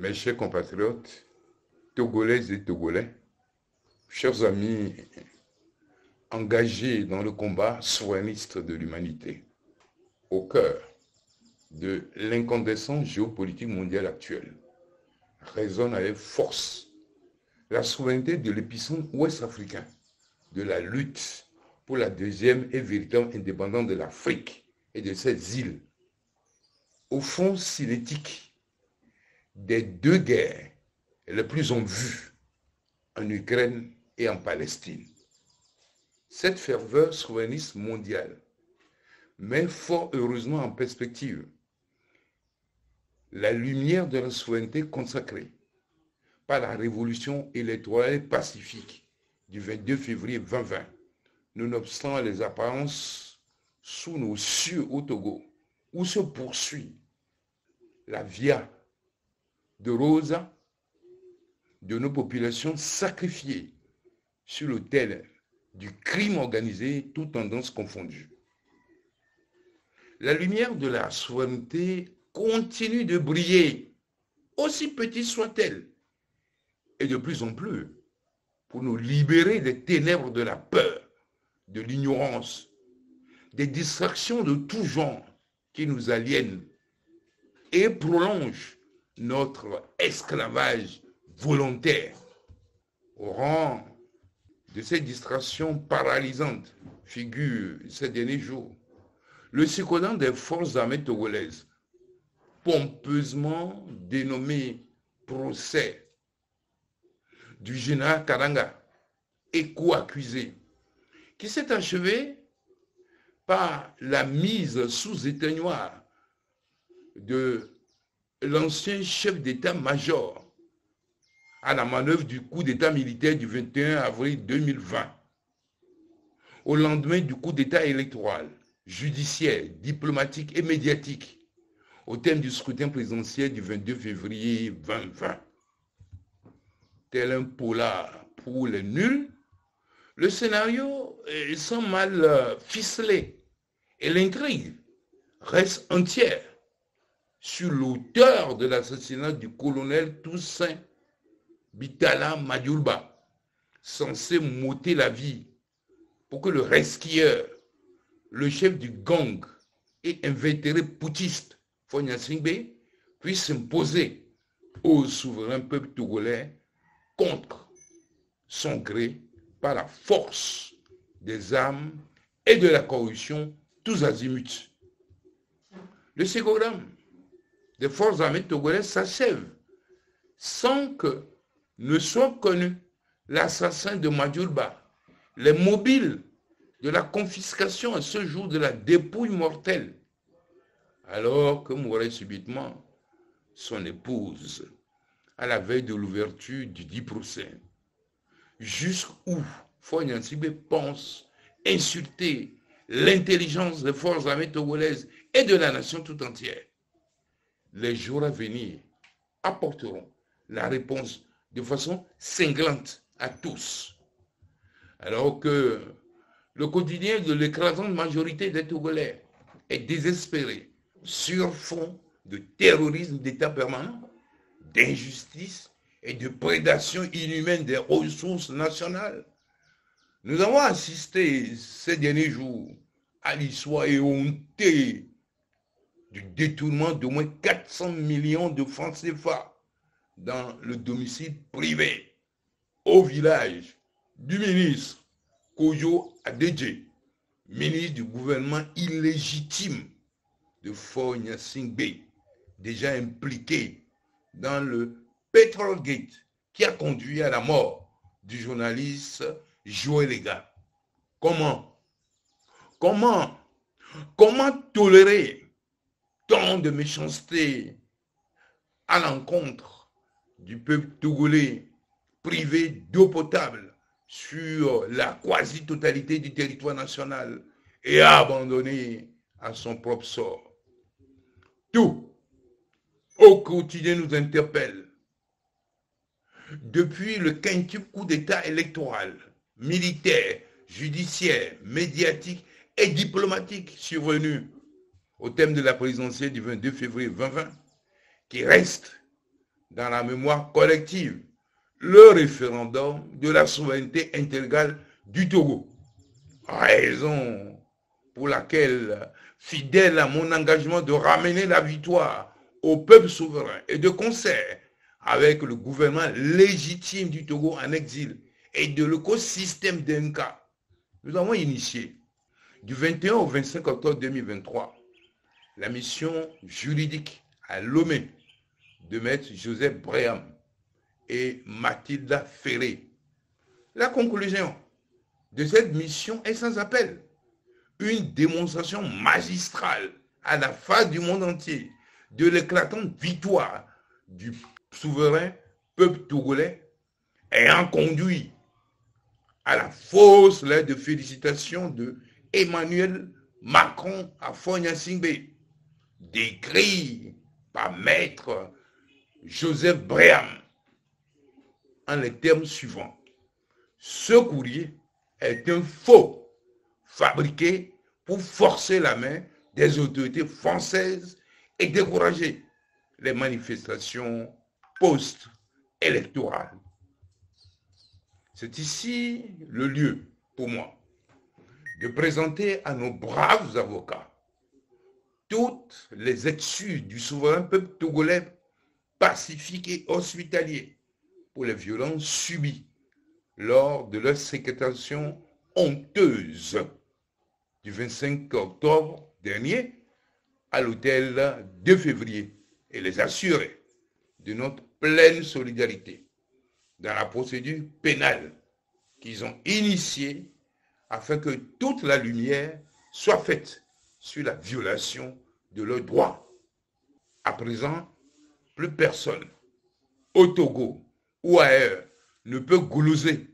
Mes chers compatriotes, Togolaises et Togolais, chers amis engagés dans le combat souverainiste de l'humanité, au cœur de l'incandescence géopolitique mondiale actuelle, résonne avec force la souveraineté de l'épicentre ouest africain, de la lutte pour la deuxième et véritable indépendance de l'Afrique et de ses îles, au fond cinétique des deux guerres les plus en vue en Ukraine et en Palestine. Cette ferveur souverainiste mondiale met fort heureusement en perspective la lumière de la souveraineté consacrée par la révolution électorale pacifique du 22 février 2020, nonobstant les apparences sous nos cieux au Togo, où se poursuit la via de Rosa de nos populations sacrifiées sur l'autel du crime organisé, toutes tendances confondues. La lumière de la souveraineté continue de briller, aussi petite soit-elle, et de plus en plus, pour nous libérer des ténèbres de la peur, de l'ignorance, des distractions de tout genre qui nous aliènent et prolongent notre esclavage volontaire. Au rang de ces distractions paralysantes figure ces derniers jours le secondant des forces armées togolaises, pompeusement dénommé procès du général Karanga et co-accusé, qui s'est achevé par la mise sous éteignoir de l'ancien chef d'état-major à la manœuvre du coup d'état militaire du 21 avril 2020, au lendemain du coup d'état électoral, judiciaire, diplomatique et médiatique, au thème du scrutin présidentiel du 22 février 2020. Tel un polar pour les nuls, le scénario est sans mal ficelé et l'intrigue reste entière sur l'auteur de l'assassinat du colonel Toussaint Bitala Mayulba, censé m'ôter la vie pour que le resquilleur, le chef du gang et invétéré putschiste Fonya Singbe puisse s'imposer au souverain peuple togolais contre son gré par la force des armes et de la corruption tous azimuts. Le ségogramme des forces armées togolaises s'achève sans que ne soit connu l'assassin de Madjulba, les mobiles de la confiscation à ce jour de la dépouille mortelle, alors que mourait subitement son épouse à la veille de l'ouverture du dit procès. Jusqu'où Fonya Sibé pense insulter l'intelligence des forces armées togolaises et de la nation tout entière. Les jours à venir apporteront la réponse de façon cinglante à tous. Alors que le quotidien de l'écrasante majorité des Togolais est désespéré sur fond de terrorisme d'État permanent, d'injustice et de prédation inhumaine des ressources nationales. Nous avons assisté ces derniers jours à l'histoire éhontée du détournement d'au moins 400 millions de francs CFA dans le domicile privé au village du ministre Kojo Adedje, ministre du gouvernement illégitime de Fonya Singbe, déjà impliqué dans le Petrolgate qui a conduit à la mort du journaliste Joël Lega. Comment tolérer tant de méchanceté à l'encontre du peuple togolais privé d'eau potable sur la quasi-totalité du territoire national et abandonné à son propre sort? Tout au quotidien nous interpelle. Depuis le quintuple coup d'état électoral, militaire, judiciaire, médiatique et diplomatique survenu au thème de la présidentielle du 22 février 2020, qui reste dans la mémoire collective le référendum de la souveraineté intégrale du Togo. Raison pour laquelle, fidèle à mon engagement de ramener la victoire au peuple souverain et de concert avec le gouvernement légitime du Togo en exil et de l'écosystème d'Enka, nous avons initié du 21 au 25 octobre 2023 la mission juridique à Lomé de maître Joseph Breham et Mathilda Ferré. La conclusion de cette mission est sans appel. Une démonstration magistrale à la face du monde entier de l'éclatante victoire du souverain peuple togolais ayant conduit à la fausse lettre de félicitations de Emmanuel Macron à Fonya Singbe, décrit par maître Joseph Breham en les termes suivants. Ce courrier est un faux fabriqué pour forcer la main des autorités françaises et décourager les manifestations post-électorales. C'est ici le lieu pour moi de présenter à nos braves avocats toutes les excuses du souverain peuple togolais pacifique et hospitalier pour les violences subies lors de leur séquestration honteuse du 25 octobre dernier à l'hôtel 2 février et les assurer de notre pleine solidarité dans la procédure pénale qu'ils ont initiée afin que toute la lumière soit faite sur la violation de leurs droits. À présent, plus personne, au Togo ou ailleurs, ne peut gouloser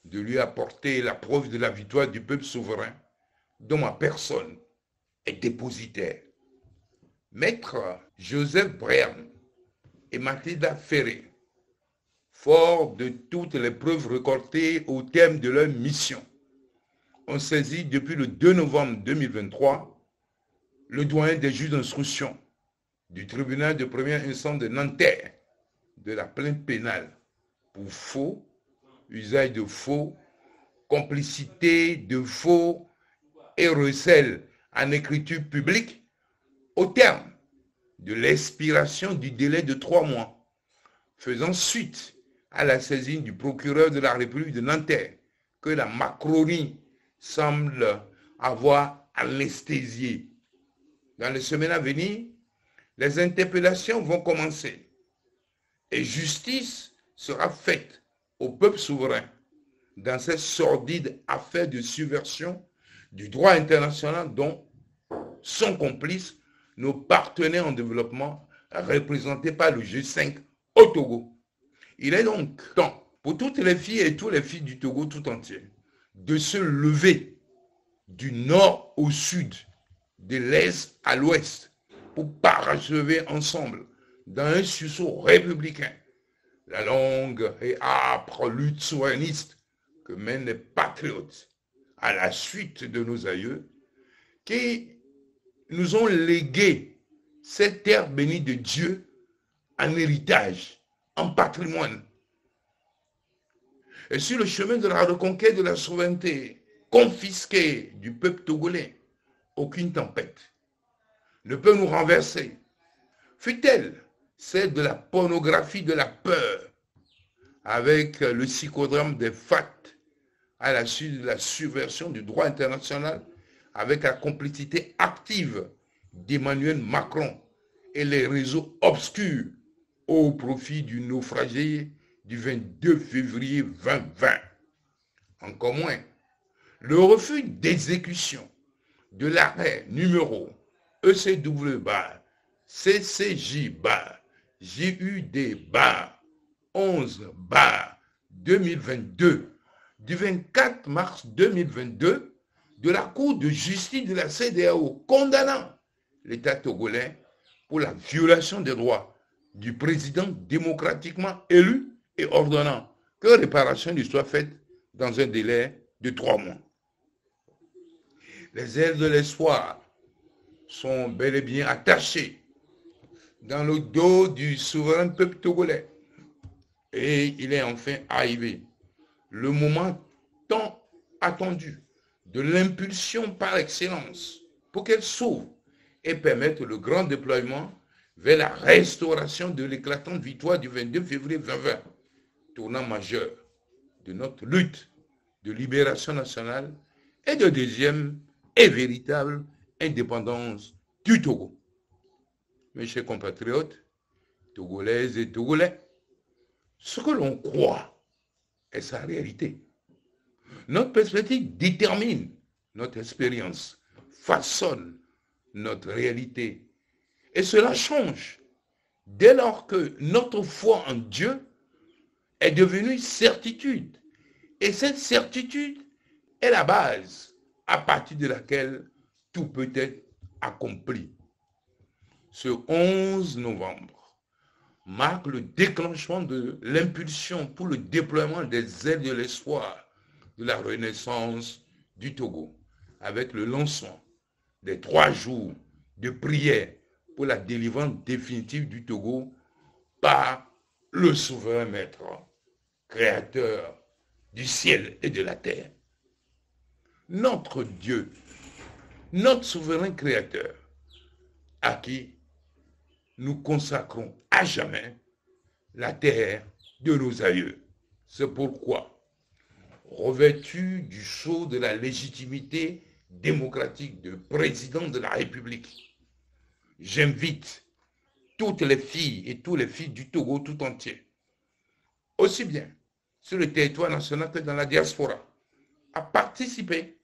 de lui apporter la preuve de la victoire du peuple souverain dont ma personne est dépositaire. Maître Joseph Breham et Mathilda Ferré, forts de toutes les preuves récoltées au terme de leur mission, ont saisi depuis le 2 novembre 2023 le doyen des juges d'instruction du tribunal de première instance de Nanterre de la plainte pénale pour faux, usage de faux, complicité de faux et recel en écriture publique au terme de l'expiration du délai de 3 mois, faisant suite à la saisine du procureur de la République de Nanterre que la Macronie semble avoir anesthésié. Dans les semaines à venir, les interpellations vont commencer et justice sera faite au peuple souverain dans cette sordide affaire de subversion du droit international dont sont complices nos partenaires en développement représentés par le G5 au Togo. Il est donc temps pour toutes les filles et tous les filles du Togo tout entier de se lever du nord au sud, de l'est à l'ouest, pour parachever ensemble, dans un sursaut républicain, la longue et âpre lutte souverainiste que mènent les patriotes à la suite de nos aïeux, qui nous ont légué cette terre bénie de Dieu en héritage, en patrimoine. Et sur le chemin de la reconquête de la souveraineté confisquée du peuple togolais, aucune tempête ne peut nous renverser, fut-elle celle de la pornographie de la peur, avec le psychodrame des facts à la suite de la subversion du droit international, avec la complicité active d'Emmanuel Macron et les réseaux obscurs au profit du naufragé du 22 février 2020. Encore moins, le refus d'exécution de l'arrêt numéro ECW-CCJ-JUD-11-2022 du 24 mars 2022 de la Cour de justice de la CEDEAO condamnant l'État togolais pour la violation des droits du président démocratiquement élu et ordonnant que réparation lui soit faite dans un délai de 3 mois. Les ailes de l'espoir sont bel et bien attachées dans le dos du souverain peuple togolais. Et il est enfin arrivé le moment tant attendu de l'impulsion par excellence pour qu'elle s'ouvre et permette le grand déploiement vers la restauration de l'éclatante victoire du 22 février 2020, tournant majeur de notre lutte de libération nationale et de deuxième et véritable indépendance du Togo. Mes chers compatriotes, Togolaises et Togolais, ce que l'on croit est sa réalité. Notre perspective détermine notre expérience, façonne notre réalité. Et cela change dès lors que notre foi en Dieu est devenue certitude. Et cette certitude est la base à partir de laquelle tout peut être accompli. Ce 11 novembre marque le déclenchement de l'impulsion pour le déploiement des ailes de l'espoir de la renaissance du Togo, avec le lancement des 3 jours de prière pour la délivrance définitive du Togo par le souverain maître, créateur du ciel et de la terre. Notre Dieu, notre souverain créateur, à qui nous consacrons à jamais la terre de nos aïeux. C'est pourquoi, revêtu du sceau de la légitimité démocratique de président de la République, j'invite toutes les filles et tous les fils du Togo tout entier, aussi bien sur le territoire national que dans la diaspora, à participer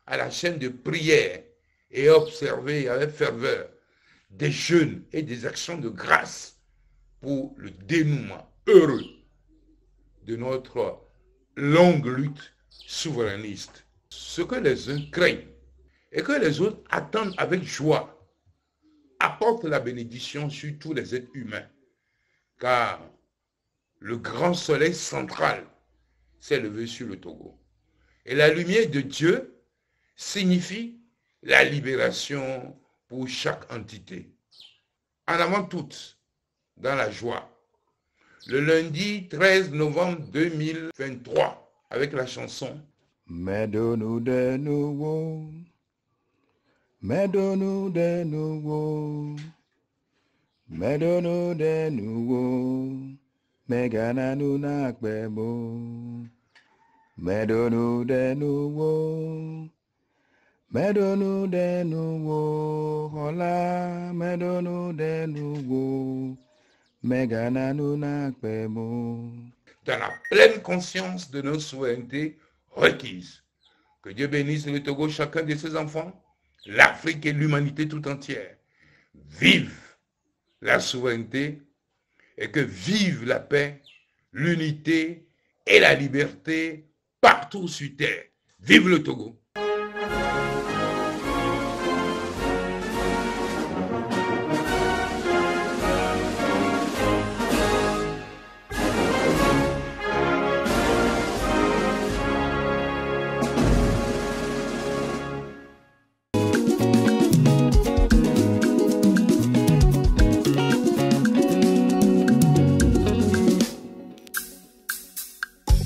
à la chaîne de prière et observer avec ferveur des jeûnes et des actions de grâce pour le dénouement heureux de notre longue lutte souverainiste. Ce que les uns craignent et que les autres attendent avec joie apporte la bénédiction sur tous les êtres humains, car le grand soleil central s'est levé sur le Togo. Et la lumière de Dieu signifie la libération pour chaque entité. En avant toutes, dans la joie, le lundi 13 novembre 2023, avec la chanson Mais donne-nous de nouveau, mais donne-nous de nouveau, mais donne-nous de nouveau, mais gana-nous nakbebo, mais donne-nous de nouveau, mais donne-nous de nouveau, hola, mais donne-nous de nouveau, mais gana-nous nakbebo. dans la pleine conscience de nos souverainetés requises. Que Dieu bénisse le Togo, chacun de ses enfants, l'Afrique et l'humanité tout entière. Vive la souveraineté et que vive la paix, l'unité et la liberté partout sur terre. Vive le Togo!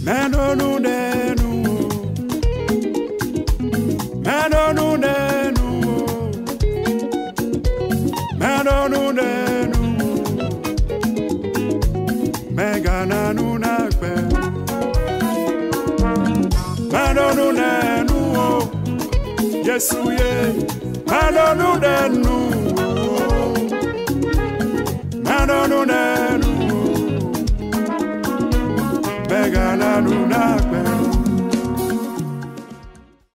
Mais donne-nous de nouveau, mais donne-nous de nouveau, mais donne-nous de nouveau, mais gana-nous nakwe, mais donne-nous de nouveau, Yesu ye, mais donne-nous de nouveau.